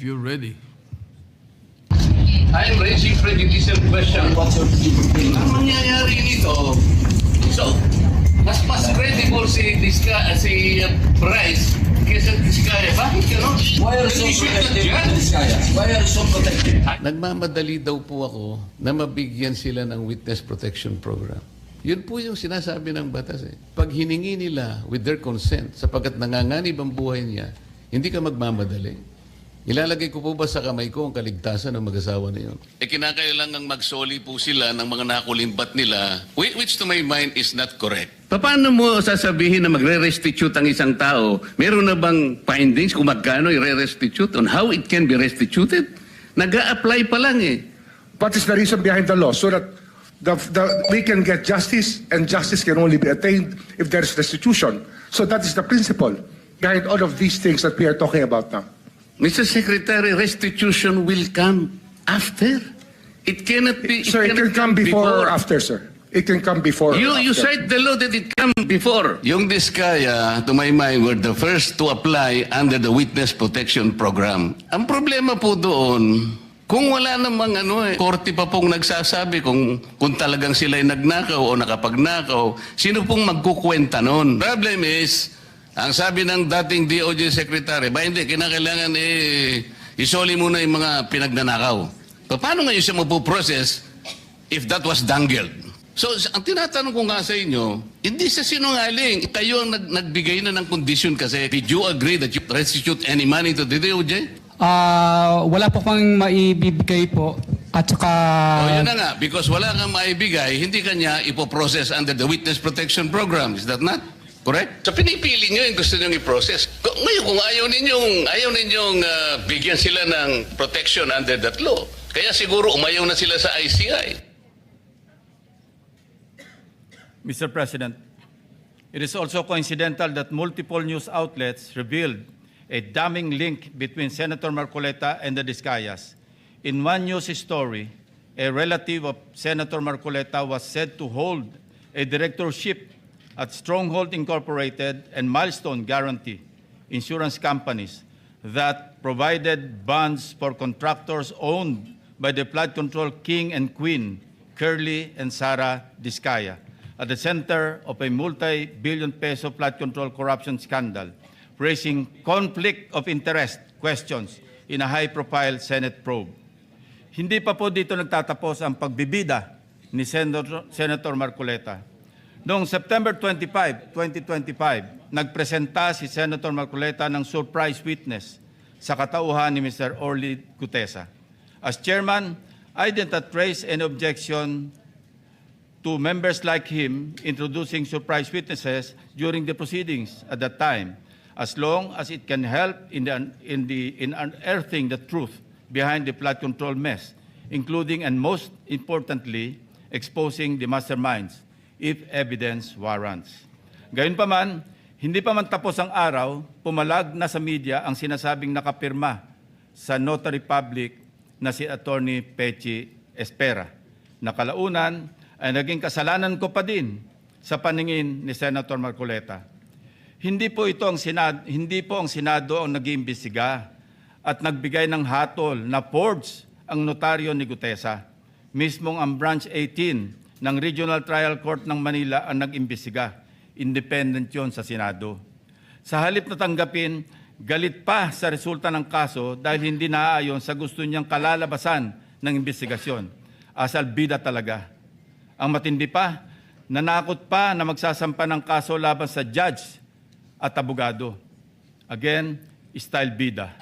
if you're ready. I'm raising prejudicial question. What's your opinion? Ang mangyayari nito, so, mas credible si Bryce kaysa Diskaya. Bakit gano'n? Why are you so protective of this guy? Why are you so protective? Nagmamadali daw po ako na mabigyan sila ng witness protection program. Yun po yung sinasabi ng batas eh. Pag hiningi nila with their consent, sapagkat nanganganib ang buhay niya, hindi ka magmamadali. Ilalagay ko po ba sa kamay ko ang kaligtasan ng mag-asawa na yun? Kinakailangang magsoli po sila ng mga nakulimbat nila, which to my mind is not correct. Paano mo sasabihin na magre-restitute ang isang tao? Meron na bang findings kung magkano i-restitute on how it can be restituted? Nag-a-apply pa lang eh. What is the reason behind the law? So that we can get justice, and justice can only be attained if there is restitution. So that is the principle behind all of these things that we are talking about now. Mr. Secretary, restitution will come after. It cannot be... Sir, it can come before or after, sir. It can come before. You cite the law that it come before. Yung Diskaya, to my mind, were the first to apply under the Witness Protection Program. Ang problema po doon, kung wala namang korte pa pong nagsasabi kung talagang sila'y nagnakaw o nakapagnakaw, sino pong magkukwenta noon? Problem is, ang sabi ng dating DOJ Secretary, hindi, kinakailangan isoli muna yung mga pinagnanakaw. Paano ngayon siya mapuprocess if that was dangled? So, ang tinatanong ko nga sa inyo, hindi sa sinungaling. Kayo ang nagbigay na ng condition kasi. Did you agree that you restitute any money to the DOJ? Wala po kang maibibigay po. At saka... Yun na nga. Because wala kang maibigay, hindi kanya ipoprocess under the Witness Protection Program. Is that not correct? So pinipili nyo yung gusto nyo i-process. Ngayon, kung ayaw ninyong bigyan sila ng protection under that law, kaya siguro umayaw na sila sa ICI. Mr. President, it is also coincidental that multiple news outlets revealed a damning link between Senator Marcoleta and the Diskayas. In one news story, a relative of Senator Marcoleta was said to hold a directorship at Stronghold Incorporated and Milestone Guarantee insurance companies that provided bonds for contractors owned by the flood control king and queen, Curly and Sarah Diskaya, at the center of a multi-billion peso flood control corruption scandal, raising conflict of interest questions in a high-profile Senate probe. Hindi pa po dito nagtatapos ang pagbibida ni Senator Marcoleta. Noong September 25, 2025, nagpresenta si Senator Marcoleta ng surprise witness sa katauhan ni Mr. Orly Gutesa. As chairman, I did not raise any objection to members like him introducing surprise witnesses during the proceedings at that time, as long as it can help in unearthing the truth behind the flood control mess, including and most importantly, exposing the masterminds, if evidence warrants. Gayunpaman, hindi pa man tapos ang araw, pumalag na sa media ang sinasabing nakapirma sa notary public na si Attorney Pechi Espera. Nakalaunan ay naging kasalanan ko pa din sa paningin ni Senator Marcoleta. Hindi po ang Senado ang nag-iimbestiga at nagbigay ng hatol na forged ang notaryo ni Gutesa. Mismong ang Branch 18 ng Regional Trial Court ng Manila ang nag-imbestiga. Independent yon sa Senado. Sa halip na tanggapin, galit pa sa resulta ng kaso dahil hindi naaayon sa gusto niyang kalalabasan ng investigasyon. Asal bida talaga. Ang matindi pa, nanakot pa na magsasampa ng kaso laban sa judge at abogado. Again, style bida.